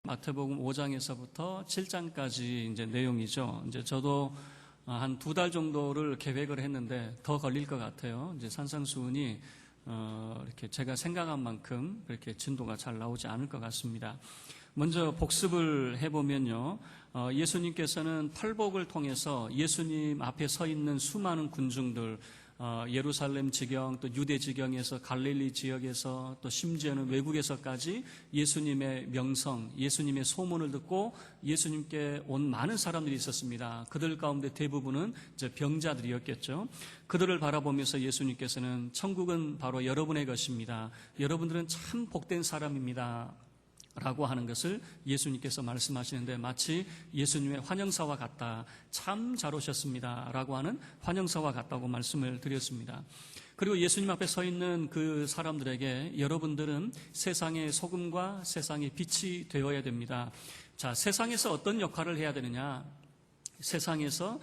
마태복음 5장에서부터 7장까지 이제 내용이죠. 이제 저도 한 2달 정도를 계획을 했는데 더 걸릴 것 같아요. 이제 산상수훈이 이렇게 제가 생각한 만큼 그렇게 진도가 잘 나오지 않을 것 같습니다. 먼저 복습을 해보면요. 예수님께서는 팔복을 통해서 예수님 앞에 서 있는 수많은 군중들, 예루살렘 지경, 또 유대 지경에서 갈릴리 지역에서 또 심지어는 외국에서까지 예수님의 명성, 예수님의 소문을 듣고 예수님께 온 많은 사람들이 있었습니다. 그들 가운데 대부분은 이제 병자들이었겠죠. 그들을 바라보면서 예수님께서는 천국은 바로 여러분의 것입니다. 여러분들은 참 복된 사람입니다. 라고 하는 것을 예수님께서 말씀하시는데 마치 예수님의 환영사와 같다. 참 잘 오셨습니다. 라고 하는 환영사와 같다고 말씀을 드렸습니다. 그리고 예수님 앞에 서 있는 그 사람들에게 여러분들은 세상의 소금과 세상의 빛이 되어야 됩니다. 자, 세상에서 어떤 역할을 해야 되느냐? 세상에서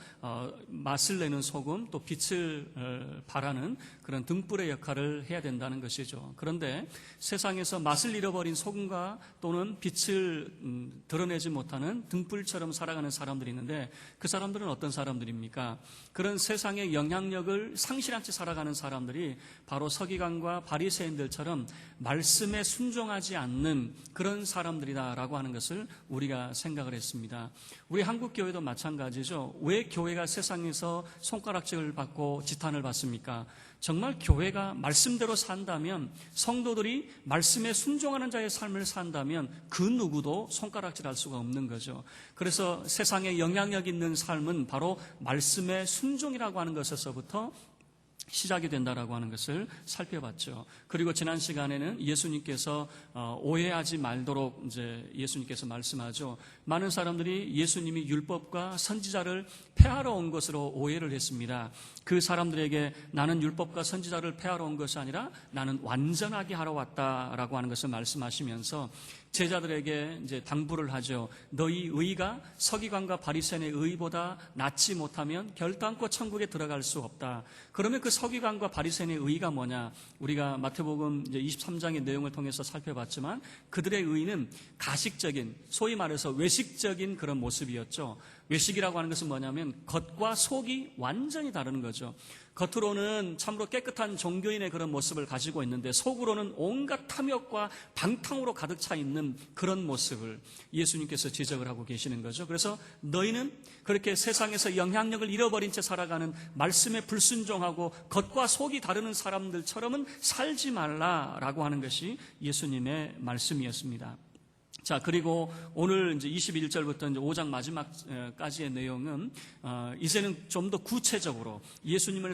맛을 내는 소금, 또 빛을 발하는 그런 등불의 역할을 해야 된다는 것이죠. 그런데 세상에서 맛을 잃어버린 소금과 또는 빛을 드러내지 못하는 등불처럼 살아가는 사람들이 있는데 그 사람들은 어떤 사람들입니까? 그런 세상의 영향력을 상실한 채 살아가는 사람들이 바로 서기관과 바리새인들처럼 말씀에 순종하지 않는 그런 사람들이다라고 하는 것을 우리가 생각을 했습니다. 우리 한국교회도 마찬가지죠. 왜 교회가 세상에서 손가락질을 받고 지탄을 받습니까? 정말 교회가 말씀대로 산다면, 성도들이 말씀에 순종하는 자의 삶을 산다면 그 누구도 손가락질할 수가 없는 거죠. 그래서 세상에 영향력 있는 삶은 바로 말씀의 순종이라고 하는 것에서부터 시작이 된다라고 하는 것을 살펴봤죠. 그리고 지난 시간에는 예수님께서 오해하지 말도록 이제 예수님께서 말씀하죠. 많은 사람들이 예수님이 율법과 선지자를 폐하러 온 것으로 오해를 했습니다. 그 사람들에게 나는 율법과 선지자를 폐하러 온 것이 아니라 나는 완전하게 하러 왔다라고 하는 것을 말씀하시면서 제자들에게 이제 당부를 하죠. 너희 의가 서기관과 바리새인의 의보다 낫지 못하면 결단코 천국에 들어갈 수 없다. 그러면 그 서기관과 바리새인의 의가 뭐냐? 우리가 마태복음 이제 23장의 내용을 통해서 살펴봤지만 그들의 의는 가식적인, 소위 말해서 외식적인 그런 모습이었죠. 외식이라고 하는 것은 뭐냐면 겉과 속이 완전히 다른 거죠. 겉으로는 참으로 깨끗한 종교인의 그런 모습을 가지고 있는데 속으로는 온갖 탐욕과 방탕으로 가득 차 있는 그런 모습을 예수님께서 지적을 하고 계시는 거죠. 그래서 너희는 그렇게 세상에서 영향력을 잃어버린 채 살아가는 말씀에 불순종하고 겉과 속이 다르는 사람들처럼은 살지 말라라고 하는 것이 예수님의 말씀이었습니다. 자, 그리고 오늘 이제 21절부터 이제 5장 마지막까지의 내용은 이제는 좀 더 구체적으로 예수님을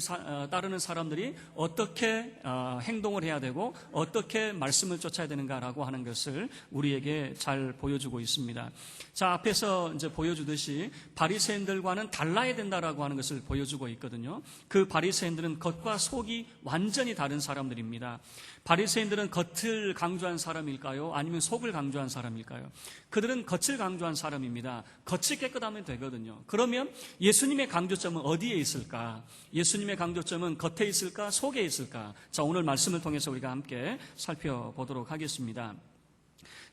따르는 사람들이 어떻게 행동을 해야 되고 어떻게 말씀을 쫓아야 되는가라고 하는 것을 우리에게 잘 보여주고 있습니다. 자, 앞에서 이제 보여주듯이 바리새인들과는 달라야 된다라고 하는 것을 보여주고 있거든요. 그 바리새인들은 겉과 속이 완전히 다른 사람들입니다. 바리새인들은 겉을 강조한 사람일까요? 아니면 속을 강조한 사람일까요? 그들은 겉을 강조한 사람입니다. 겉이 깨끗하면 되거든요. 그러면 예수님의 강조점은 어디에 있을까? 예수님의 강조점은 겉에 있을까? 속에 있을까? 자, 오늘 말씀을 통해서 우리가 함께 살펴보도록 하겠습니다.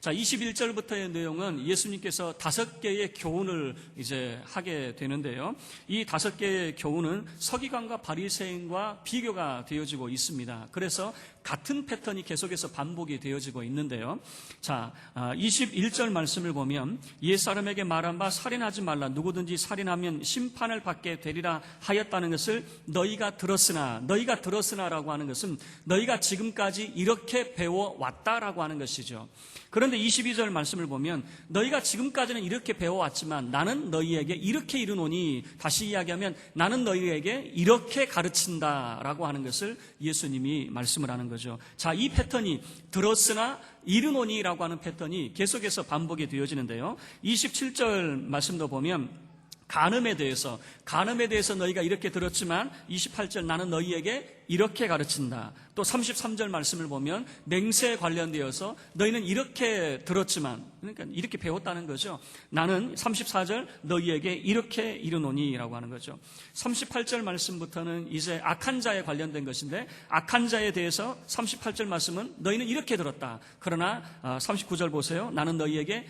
자, 21절부터의 내용은 예수님께서 5개의 교훈을 이제 하게 되는데요. 이 5개의 교훈은 서기관과 바리새인과 비교가 되어지고 있습니다. 그래서 같은 패턴이 계속해서 반복이 되어지고 있는데요. 자, 21절 말씀을 보면 옛사람에게 말한 바 살인하지 말라. 누구든지 살인하면 심판을 받게 되리라 하였다는 것을 너희가 들었으나라고 하는 것은 너희가 지금까지 이렇게 배워왔다라고 하는 것이죠. 그런데 22절 말씀을 보면 너희가 지금까지는 이렇게 배워왔지만 나는 너희에게 이렇게 이르노니, 다시 이야기하면 나는 너희에게 이렇게 가르친다라고 하는 것을 예수님이 말씀을 하는 거죠. 자, 이 패턴이 들었으나 이르노니라고 하는 패턴이 계속해서 반복이 되어지는데요. 27절 말씀도 보면 간음에 대해서 너희가 이렇게 들었지만 28절 나는 너희에게 이렇게 가르친다. 또 33절 말씀을 보면 맹세에 관련되어서 너희는 이렇게 들었지만, 그러니까 이렇게 배웠다는 거죠. 나는 34절 너희에게 이렇게 이르노니 라고 하는 거죠. 38절 말씀부터는 이제 악한 자에 관련된 것인데, 악한 자에 대해서 38절 말씀은 너희는 이렇게 들었다. 그러나 39절 보세요. 나는 너희에게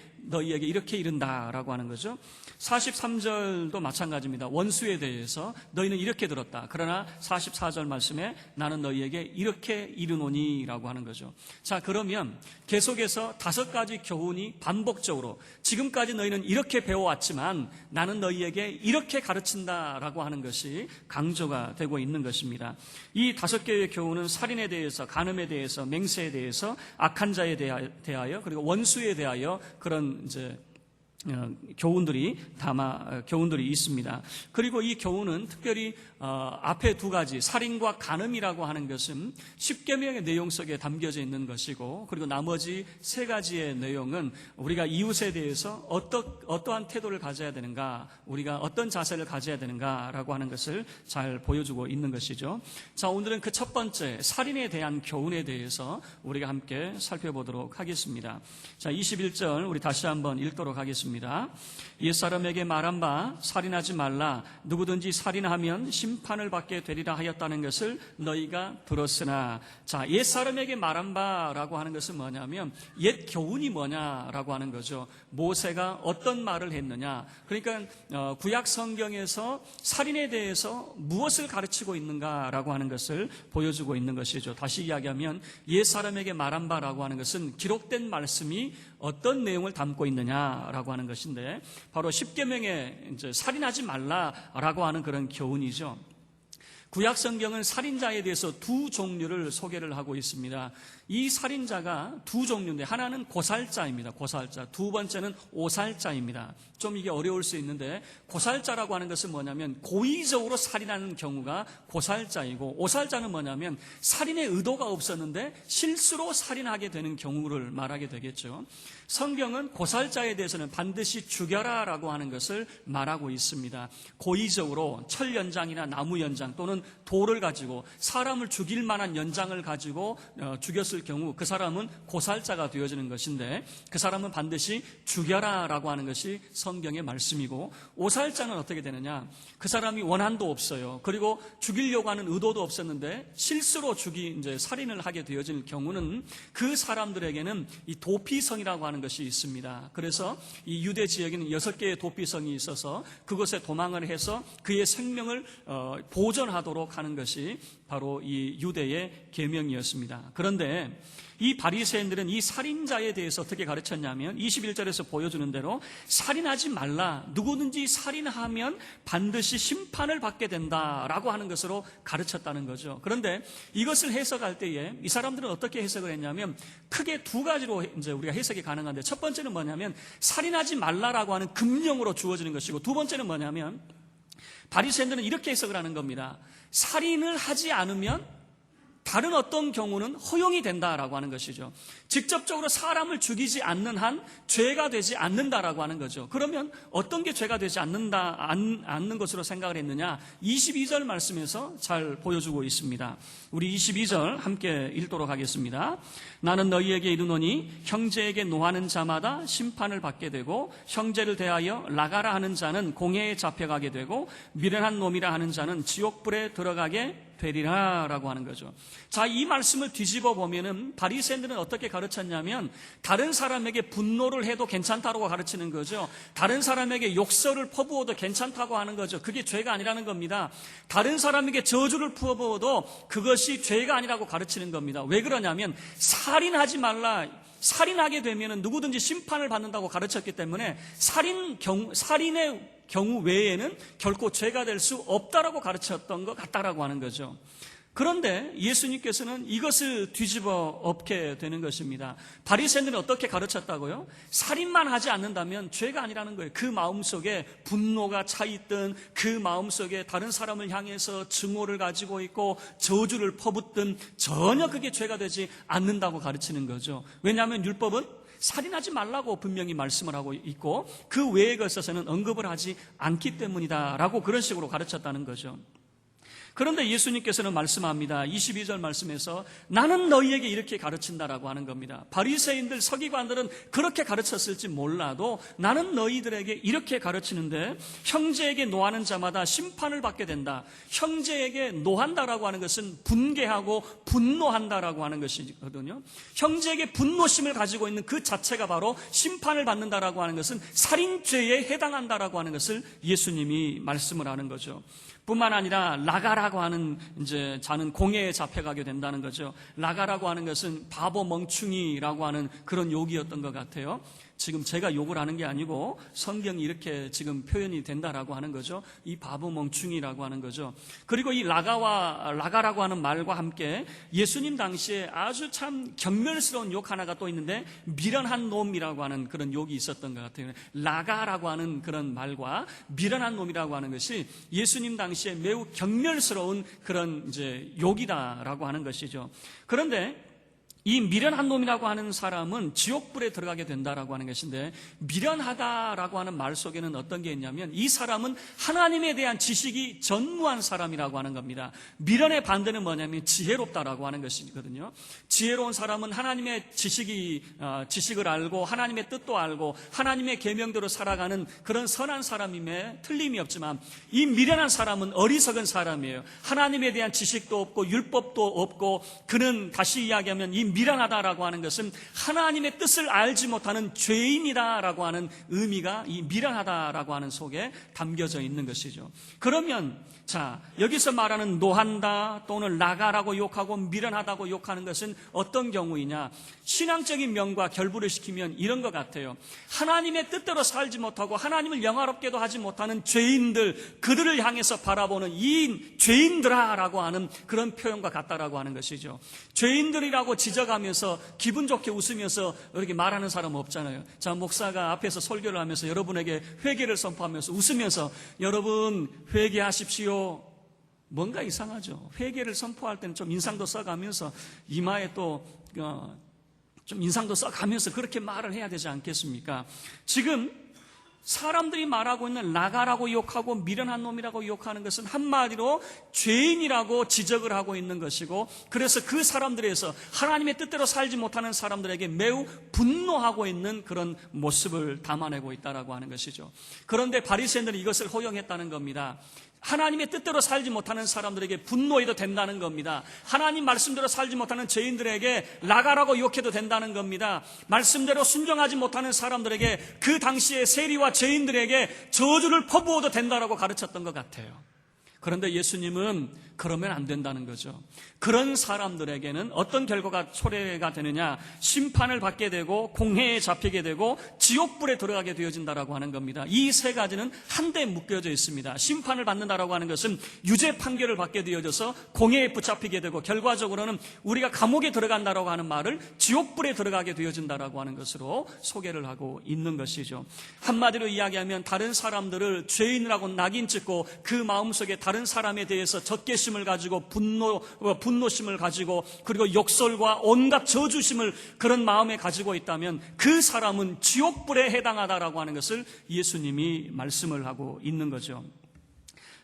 이렇게 이른다 라고 하는 거죠. 43절도 마찬가지입니다. 원수에 대해서 너희는 이렇게 들었다. 그러나 44절 말씀에 나는 너희에게 이렇게 이르노니 라고 하는 거죠. 자, 그러면 계속해서 5가지 교훈이 반복적으로 지금까지 너희는 이렇게 배워왔지만 나는 너희에게 이렇게 가르친다 라고 하는 것이 강조가 되고 있는 것입니다. 이 5개의 교훈은 살인에 대해서, 간음에 대해서, 맹세에 대해서, 악한 자에 대하여, 그리고 원수에 대하여 그런 이제 교훈들이 있습니다. 그리고 이 교훈은 특별히 앞에 2가지 살인과 간음이라고 하는 것은 10계명의 내용 속에 담겨져 있는 것이고, 그리고 나머지 3가지의 내용은 우리가 이웃에 대해서 어떠한 태도를 가져야 되는가, 우리가 어떤 자세를 가져야 되는가라고 하는 것을 잘 보여주고 있는 것이죠. 자, 오늘은 그 첫 번째 살인에 대한 교훈에 대해서 우리가 함께 살펴보도록 하겠습니다. 자, 21절 우리 다시 한번 읽도록 하겠습니다. 옛사람에게 말한 바 살인하지 말라. 누구든지 살인하면 심판을 받게 되리라 하였다는 것을 너희가 들었으나. 자, 옛사람에게 말한 바라고 하는 것은 뭐냐면 옛 교훈이 뭐냐라고 하는 거죠. 모세가 어떤 말을 했느냐. 그러니까 구약 성경에서 살인에 대해서 무엇을 가르치고 있는가라고 하는 것을 보여주고 있는 것이죠. 다시 이야기하면 옛사람에게 말한 바라고 하는 것은 기록된 말씀이 어떤 내용을 담고 있느냐라고 하는 것인데, 바로 10계명에 이제 살인하지 말라라고 하는 그런 교훈이죠. 구약 성경은 살인자에 대해서 2 종류를 소개를 하고 있습니다. 이 살인자가 2 종류인데, 하나는 고살자입니다. 고살자. 2번째는 오살자입니다. 좀 이게 어려울 수 있는데, 고살자라고 하는 것은 뭐냐면 고의적으로 살인하는 경우가 고살자이고, 오살자는 뭐냐면 살인의 의도가 없었는데 실수로 살인하게 되는 경우를 말하게 되겠죠. 성경은 고살자에 대해서는 반드시 죽여라 라고 하는 것을 말하고 있습니다. 고의적으로 철 연장이나 나무 연장 또는 돌을 가지고 사람을 죽일 만한 연장을 가지고 죽였을 경우 그 사람은 고살자가 되어지는 것인데, 그 사람은 반드시 죽여라 라고 하는 것이 성경의 말씀이고, 오살자는 어떻게 되느냐, 그 사람이 원한도 없어요. 그리고 죽이려고 하는 의도도 없었는데 실수로 이제 살인을 하게 되어질 경우는 그 사람들에게는 이 도피성이라고 하는 것이 있습니다. 그래서 이 유대 지역에는 6개의 도피성이 있어서 그곳에 도망을 해서 그의 생명을 보존하도록 하는 것이 바로 이 유대의 계명이었습니다. 그런데 이 바리새인들은 이 살인자에 대해서 어떻게 가르쳤냐면 21절에서 보여주는 대로 살인하지 말라. 누구든지 살인하면 반드시 심판을 받게 된다라고 하는 것으로 가르쳤다는 거죠. 그런데 이것을 해석할 때에 이 사람들은 어떻게 해석을 했냐면 크게 2가지로 이제 우리가 해석이 가능한데, 첫 번째는 뭐냐면 살인하지 말라라고 하는 금령으로 주어지는 것이고, 2번째는 뭐냐면 바리새인들은 이렇게 해석을 하는 겁니다. 살인을 하지 않으면 다른 어떤 경우는 허용이 된다라고 하는 것이죠. 직접적으로 사람을 죽이지 않는 한 죄가 되지 않는다라고 하는 거죠. 그러면 어떤 게 죄가 되지 않는 것으로 생각을 했느냐? 22절 말씀에서 잘 보여주고 있습니다. 우리 22절 함께 읽도록 하겠습니다. 나는 너희에게 이르노니 형제에게 노하는 자마다 심판을 받게 되고, 형제를 대하여 나가라 하는 자는 공회에 잡혀가게 되고, 미련한 놈이라 하는 자는 지옥불에 들어가게 되리라 라고 하는 거죠. 자, 이 말씀을 뒤집어 보면은 바리새인들은 어떻게 가르쳤냐면 다른 사람에게 분노를 해도 괜찮다고 가르치는 거죠. 다른 사람에게 욕설을 퍼부어도 괜찮다고 하는 거죠. 그게 죄가 아니라는 겁니다. 다른 사람에게 저주를 퍼부어도 그것이 죄가 아니라고 가르치는 겁니다. 왜 그러냐면 살인하지 말라. 살인하게 되면은 누구든지 심판을 받는다고 가르쳤기 때문에 살인의 경우 외에는 결코 죄가 될 수 없다라고 가르쳤던 것 같다라고 하는 거죠. 그런데 예수님께서는 이것을 뒤집어 엎게 되는 것입니다. 바리새인들은 어떻게 가르쳤다고요? 살인만 하지 않는다면 죄가 아니라는 거예요. 그 마음속에 분노가 차 있든, 그 마음속에 다른 사람을 향해서 증오를 가지고 있고 저주를 퍼붓든 전혀 그게 죄가 되지 않는다고 가르치는 거죠. 왜냐하면 율법은 살인하지 말라고 분명히 말씀을 하고 있고 그 외의 것에서는 언급을 하지 않기 때문이다라고 그런 식으로 가르쳤다는 거죠. 그런데 예수님께서는 말씀합니다. 22절 말씀에서 나는 너희에게 이렇게 가르친다라고 하는 겁니다. 바리새인들, 서기관들은 그렇게 가르쳤을지 몰라도 나는 너희들에게 이렇게 가르치는데 형제에게 노하는 자마다 심판을 받게 된다. 형제에게 노한다라고 하는 것은 분개하고 분노한다라고 하는 것이거든요. 형제에게 분노심을 가지고 있는 그 자체가 바로 심판을 받는다라고 하는 것은 살인죄에 해당한다라고 하는 것을 예수님이 말씀을 하는 거죠. 뿐만 아니라 라가라고 하는 이제 자는 공회에 잡혀가게 된다는 거죠. 라가라고 하는 것은 바보 멍충이라고 하는 그런 욕이었던 것 같아요. 지금 제가 욕을 하는 게 아니고 성경이 이렇게 지금 표현이 된다라고 하는 거죠. 이 바보 멍충이라고 하는 거죠. 그리고 이 라가라고 하는 말과 함께 예수님 당시에 아주 참 경멸스러운 욕 하나가 또 있는데 미련한 놈이라고 하는 그런 욕이 있었던 것 같아요. 라가라고 하는 그런 말과 미련한 놈이라고 하는 것이 예수님 당시에 매우 경멸스러운 그런 이제 욕이다라고 하는 것이죠. 그런데 이 미련한 놈이라고 하는 사람은 지옥불에 들어가게 된다라고 하는 것인데, 미련하다라고 하는 말 속에는 어떤 게 있냐면 이 사람은 하나님에 대한 지식이 전무한 사람이라고 하는 겁니다. 미련의 반대는 뭐냐면 지혜롭다라고 하는 것이거든요. 지혜로운 사람은 하나님의 지식을 알고 하나님의 뜻도 알고 하나님의 계명대로 살아가는 그런 선한 사람임에 틀림이 없지만, 이 미련한 사람은 어리석은 사람이에요. 하나님에 대한 지식도 없고 율법도 없고, 그는 다시 이야기하면 이 미련하다라고 하는 것은 하나님의 뜻을 알지 못하는 죄인이다라고 하는 의미가 이 미련하다라고 하는 속에 담겨져 있는 것이죠. 그러면 자, 여기서 말하는 노한다 또는 라가라고 욕하고 미련하다고 욕하는 것은 어떤 경우이냐? 신앙적인 면과 결부를 시키면 이런 것 같아요. 하나님의 뜻대로 살지 못하고 하나님을 영화롭게도 하지 못하는 죄인들, 그들을 향해서 바라보는 이 죄인들아라고 하는 그런 표현과 같다라고 하는 것이죠. 죄인들이라고 지적하면서 기분 좋게 웃으면서 이렇게 말하는 사람은 없잖아요. 자, 목사가 앞에서 설교를 하면서 여러분에게 회개를 선포하면서 웃으면서 여러분 회개하십시오. 뭔가 이상하죠. 회개를 선포할 때는 좀 인상도 써가면서 이마에 또 좀 인상도 써가면서 그렇게 말을 해야 되지 않겠습니까? 지금 사람들이 말하고 있는 라가라고 욕하고 미련한 놈이라고 욕하는 것은 한마디로 죄인이라고 지적을 하고 있는 것이고, 그래서 그 사람들에서 하나님의 뜻대로 살지 못하는 사람들에게 매우 분노하고 있는 그런 모습을 담아내고 있다라고 하는 것이죠. 그런데 바리새인들은 이것을 허용했다는 겁니다. 하나님의 뜻대로 살지 못하는 사람들에게 분노해도 된다는 겁니다. 하나님 말씀대로 살지 못하는 죄인들에게 라가라고 욕해도 된다는 겁니다. 말씀대로 순종하지 못하는 사람들에게, 그 당시의 세리와 죄인들에게 저주를 퍼부어도 된다라고 가르쳤던 것 같아요. 그런데 예수님은 그러면 안 된다는 거죠. 그런 사람들에게는 어떤 결과가 초래가 되느냐? 심판을 받게 되고 공회에 잡히게 되고 지옥불에 들어가게 되어진다라고 하는 겁니다. 이 세 가지는 한데 묶여져 있습니다. 심판을 받는다라고 하는 것은 유죄 판결을 받게 되어져서 공회에 붙잡히게 되고, 결과적으로는 우리가 감옥에 들어간다라고 하는 말을 지옥불에 들어가게 되어진다라고 하는 것으로 소개를 하고 있는 것이죠. 한마디로 이야기하면 다른 사람들을 죄인이라고 낙인 찍고 그 마음속에 다른 사람에 대해서 적개심을 가지고 분노심을 가지고, 그리고 욕설과 온갖 저주심을 그런 마음에 가지고 있다면 그 사람은 지옥불에 해당하다라고 하는 것을 예수님이 말씀을 하고 있는 거죠.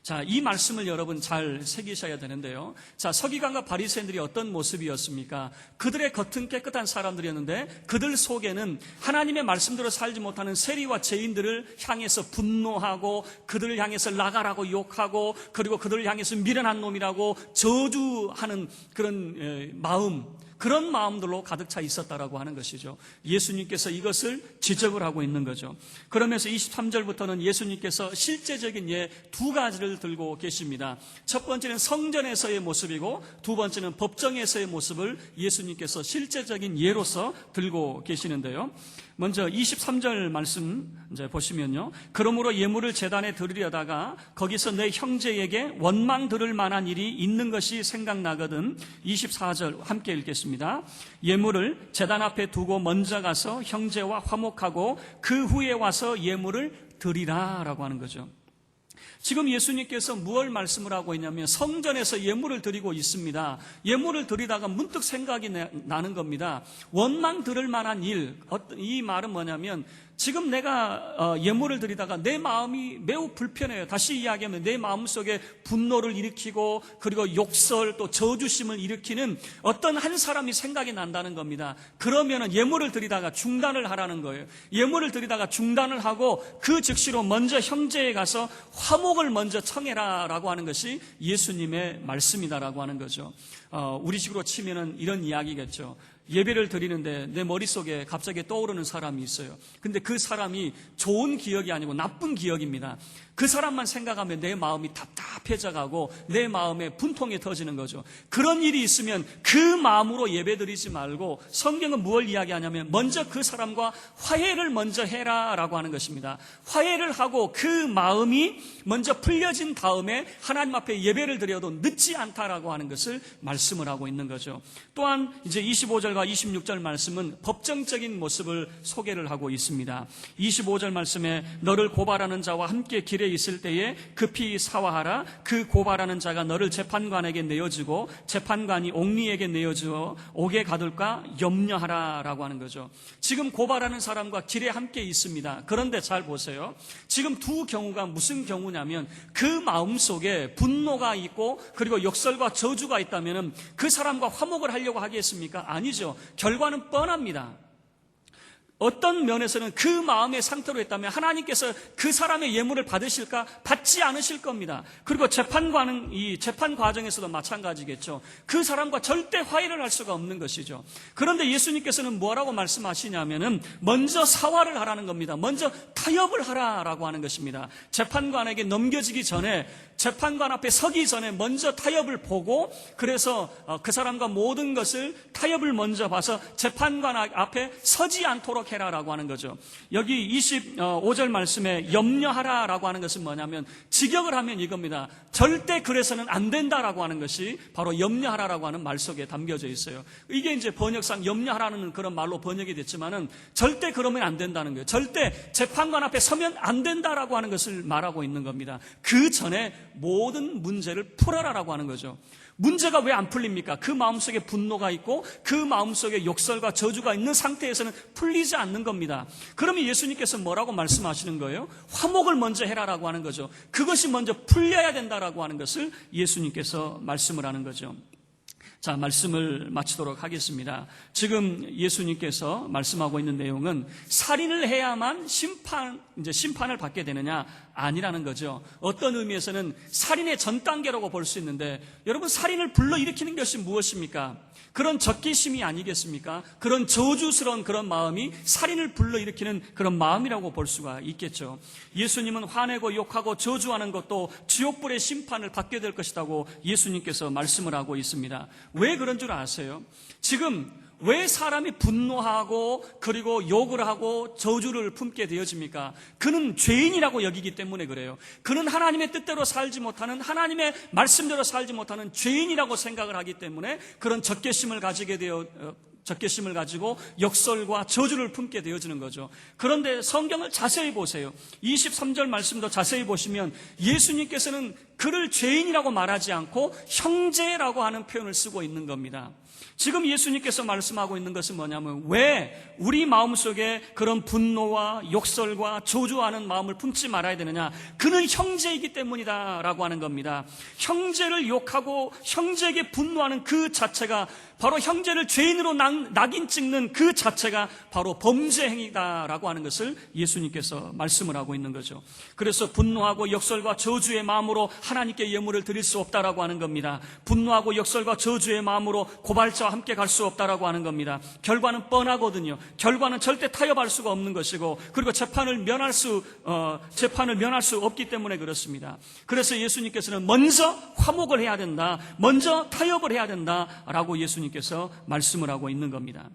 자, 이 말씀을 여러분 잘 새기셔야 되는데요. 자, 서기관과 바리새인들이 어떤 모습이었습니까? 그들의 겉은 깨끗한 사람들이었는데 그들 속에는 하나님의 말씀대로 살지 못하는 세리와 죄인들을 향해서 분노하고, 그들을 향해서 라가라고 욕하고, 그리고 그들을 향해서 미련한 놈이라고 저주하는 그런 마음, 그런 마음들로 가득 차 있었다라고 하는 것이죠. 예수님께서 이것을 지적을 하고 있는 거죠. 그러면서 23절부터는 예수님께서 실제적인 예 두 가지를 들고 계십니다. 첫 번째는 성전에서의 모습이고, 두 번째는 법정에서의 모습을 예수님께서 실제적인 예로서 들고 계시는데요. 먼저 23절 말씀 이제 보시면요. 그러므로 예물을 제단에 드리려다가 거기서 내 형제에게 원망 들을 만한 일이 있는 것이 생각나거든. 24절 함께 읽겠습니다. 예물을 제단 앞에 두고 먼저 가서 형제와 화목하고 그 후에 와서 예물을 드리라라고 하는 거죠. 지금 예수님께서 무엇을 말씀을 하고 있냐면 성전에서 예물을 드리고 있습니다. 예물을 드리다가 문득 생각이 나는 겁니다. 원망 들을 만한 일, 이 말은 뭐냐면 지금 내가 예물을 드리다가 내 마음이 매우 불편해요. 다시 이야기하면 내 마음속에 분노를 일으키고 그리고 욕설 또 저주심을 일으키는 어떤 한 사람이 생각이 난다는 겁니다. 그러면은 예물을 드리다가 중단을 하라는 거예요. 예물을 드리다가 중단을 하고 그 즉시로 먼저 형제에 가서 화목을 먼저 청해라라고 하는 것이 예수님의 말씀이다라고 하는 거죠. 우리식으로 치면은 이런 이야기겠죠. 예배를 드리는데 내 머릿속에 갑자기 떠오르는 사람이 있어요. 근데 그 사람이 좋은 기억이 아니고 나쁜 기억입니다. 그 사람만 생각하면 내 마음이 답답해져가고 내 마음에 분통이 터지는 거죠. 그런 일이 있으면 그 마음으로 예배드리지 말고 성경은 무엇을 이야기하냐면 먼저 그 사람과 화해를 먼저 해라라고 하는 것입니다. 화해를 하고 그 마음이 먼저 풀려진 다음에 하나님 앞에 예배를 드려도 늦지 않다라고 하는 것을 말씀을 하고 있는 거죠. 또한 이제 25절과 26절 말씀은 법정적인 모습을 소개를 하고 있습니다. 25절 말씀에 너를 고발하는 자와 함께 길에 있을 때에 급히 사화하라. 그 고발하는 자가 너를 재판관에게 내어주고 재판관이 옥리에게 내어주어 옥에 가둘까 염려하라라고 하는 거죠. 지금 고발하는 사람과 길에 함께 있습니다. 그런데 잘 보세요. 지금 두 경우가 무슨 경우냐면 그 마음속에 분노가 있고 그리고 욕설과 저주가 있다면 그 사람과 화목을 하려고 하겠습니까? 아니죠. 결과는 뻔합니다. 어떤 면에서는 그 마음의 상태로 했다면 하나님께서 그 사람의 예물을 받으실까? 받지 않으실 겁니다. 그리고 재판관은 이 재판 과정에서도 마찬가지겠죠. 그 사람과 절대 화해를 할 수가 없는 것이죠. 그런데 예수님께서는 뭐라고 말씀하시냐면은 먼저 사화를 하라는 겁니다. 먼저 타협을 하라라고 하는 것입니다. 재판관에게 넘겨지기 전에 재판관 앞에 서기 전에 먼저 타협을 보고 그래서 그 사람과 모든 것을 타협을 먼저 봐서 재판관 앞에 서지 않도록 해라라고 하는 거죠. 여기 25절 말씀에 염려하라라고 하는 것은 뭐냐면 직역을 하면 이겁니다. 절대 그래서는 안 된다라고 하는 것이 바로 염려하라라고 하는 말 속에 담겨져 있어요. 이게 이제 번역상 염려하라는 그런 말로 번역이 됐지만은 절대 그러면 안 된다는 거예요. 절대 재판관 앞에 서면 안 된다라고 하는 것을 말하고 있는 겁니다. 그 전에 모든 문제를 풀어라라고 하는 거죠. 문제가 왜 안 풀립니까? 그 마음속에 분노가 있고 그 마음속에 욕설과 저주가 있는 상태에서는 풀리지 않는 겁니다. 그러면 예수님께서 뭐라고 말씀하시는 거예요? 화목을 먼저 해라라고 하는 거죠. 그것이 먼저 풀려야 된다라고 하는 것을 예수님께서 말씀을 하는 거죠. 자, 말씀을 마치도록 하겠습니다. 지금 예수님께서 말씀하고 있는 내용은 살인을 해야만 심판을 받게 되느냐? 아니라는 거죠. 어떤 의미에서는 살인의 전 단계라고 볼 수 있는데 여러분 살인을 불러일으키는 것이 무엇입니까? 그런 적개심이 아니겠습니까? 그런 저주스러운 그런 마음이 살인을 불러일으키는 그런 마음이라고 볼 수가 있겠죠. 예수님은 화내고 욕하고 저주하는 것도 지옥불의 심판을 받게 될 것이라고 예수님께서 말씀을 하고 있습니다. 왜 그런 줄 아세요? 지금 왜 사람이 분노하고 그리고 욕을 하고 저주를 품게 되어집니까? 그는 죄인이라고 여기기 때문에 그래요. 그는 하나님의 뜻대로 살지 못하는 하나님의 말씀대로 살지 못하는 죄인이라고 생각을 하기 때문에 그런 적개심을 가지고 역설과 저주를 품게 되어지는 거죠. 그런데 성경을 자세히 보세요. 23절 말씀도 자세히 보시면 예수님께서는 그를 죄인이라고 말하지 않고 형제라고 하는 표현을 쓰고 있는 겁니다. 지금 예수님께서 말씀하고 있는 것은 뭐냐면 왜 우리 마음속에 그런 분노와 욕설과 저주하는 마음을 품지 말아야 되느냐? 그는 형제이기 때문이다 라고 하는 겁니다. 형제를 욕하고 형제에게 분노하는 그 자체가 바로 형제를 죄인으로 낙인 찍는 그 자체가 바로 범죄 행위다라고 하는 것을 예수님께서 말씀을 하고 있는 거죠. 그래서 분노하고 역설과 저주의 마음으로 하나님께 예물을 드릴 수 없다라고 하는 겁니다. 분노하고 역설과 저주의 마음으로 고발자와 함께 갈 수 없다라고 하는 겁니다. 결과는 뻔하거든요. 결과는 절대 타협할 수가 없는 것이고 그리고 재판을 면할 수 없기 때문에 그렇습니다. 그래서 예수님께서는 먼저 화목을 해야 된다. 먼저 타협을 해야 된다라고 예수님께서 말씀을 하고 있는 겁니다.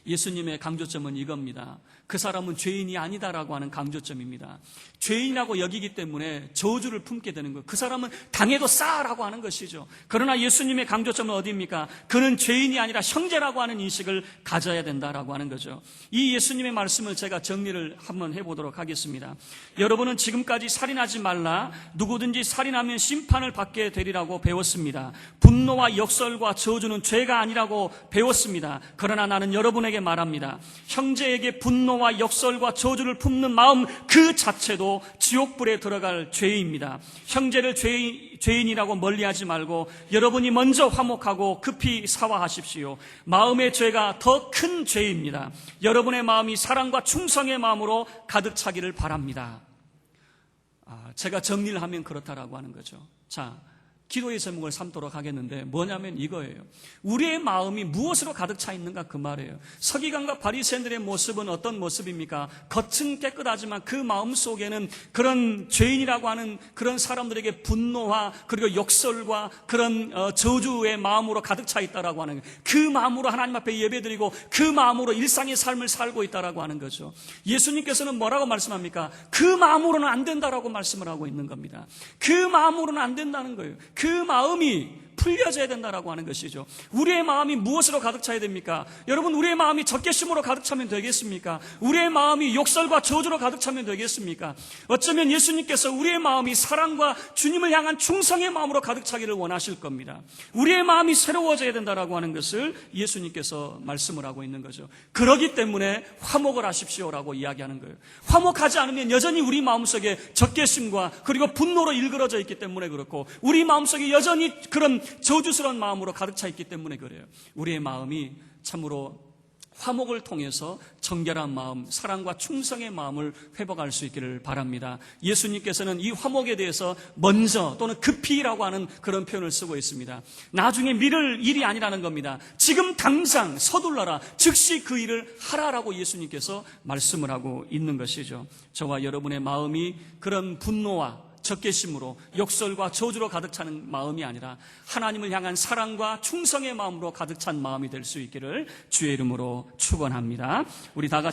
예수님의 강조점은 이겁니다. 그 사람은 죄인이 아니다라고 하는 강조점입니다. 죄인이라고 여기기 때문에 저주를 품게 되는 거예요. 그 사람은 당해도 싸라고 하는 것이죠. 그러나 예수님의 강조점은 어디입니까? 그는 죄인이 아니라 형제라고 하는 인식을 가져야 된다라고 하는 거죠. 이 예수님의 말씀을 제가 정리를 한번 해보도록 하겠습니다. 여러분은 지금까지 살인하지 말라, 누구든지 살인하면 심판을 받게 되리라고 배웠습니다. 분노와 역설과 저주는 죄가 아니라고 배웠습니다. 그러나 나는 여러분에게 말합니다. 형제에게 분노 분노와 역설과 저주를 품는 마음 그 자체도 지옥불에 들어갈 죄입니다. 형제를 죄인이라고 멀리하지 말고 여러분이 먼저 화목하고 급히 사화하십시오. 마음의 죄가 더 큰 죄입니다. 여러분의 마음이 사랑과 충성의 마음으로 가득 차기를 바랍니다. 제가 정리를 하면 그렇다라고 하는 거죠. 자, 기도의 제목을 삼도록 하겠는데 뭐냐면 이거예요. 우리의 마음이 무엇으로 가득 차 있는가 그 말이에요. 서기관과 바리새인들의 모습은 어떤 모습입니까? 겉은 깨끗하지만 그 마음 속에는 그런 죄인이라고 하는 그런 사람들에게 분노와 그리고 역설과 그런 저주의 마음으로 가득 차 있다라고 하는 거예요. 그 마음으로 하나님 앞에 예배드리고 그 마음으로 일상의 삶을 살고 있다라고 하는 거죠. 예수님께서는 뭐라고 말씀합니까? 그 마음으로는 안 된다라고 말씀을 하고 있는 겁니다. 그 마음으로는 안 된다는 거예요. 그 마음이 풀려져야 된다라고 하는 것이죠. 우리의 마음이 무엇으로 가득 차야 됩니까? 여러분, 우리의 마음이 적개심으로 가득 차면 되겠습니까? 우리의 마음이 욕설과 저주로 가득 차면 되겠습니까? 어쩌면 예수님께서 우리의 마음이 사랑과 주님을 향한 충성의 마음으로 가득 차기를 원하실 겁니다. 우리의 마음이 새로워져야 된다라고 하는 것을 예수님께서 말씀을 하고 있는 거죠. 그렇기 때문에 화목을 하십시오라고 이야기하는 거예요. 화목하지 않으면 여전히 우리 마음속에 적개심과 그리고 분노로 일그러져 있기 때문에 그렇고, 우리 마음속에 여전히 그런 저주스러운 마음으로 가득 차 있기 때문에 그래요. 우리의 마음이 참으로 화목을 통해서 정결한 마음, 사랑과 충성의 마음을 회복할 수 있기를 바랍니다. 예수님께서는 이 화목에 대해서 먼저 또는 급히라고 하는 그런 표현을 쓰고 있습니다. 나중에 미룰 일이 아니라는 겁니다. 지금 당장 서둘러라, 즉시 그 일을 하라라고 예수님께서 말씀을 하고 있는 것이죠. 저와 여러분의 마음이 그런 분노와 적개심으로 역설과 저주로 가득 차는 마음이 아니라 하나님을 향한 사랑과 충성의 마음으로 가득 찬 마음이 될 수 있기를 주의 이름으로 축원합니다. 우리 다 같이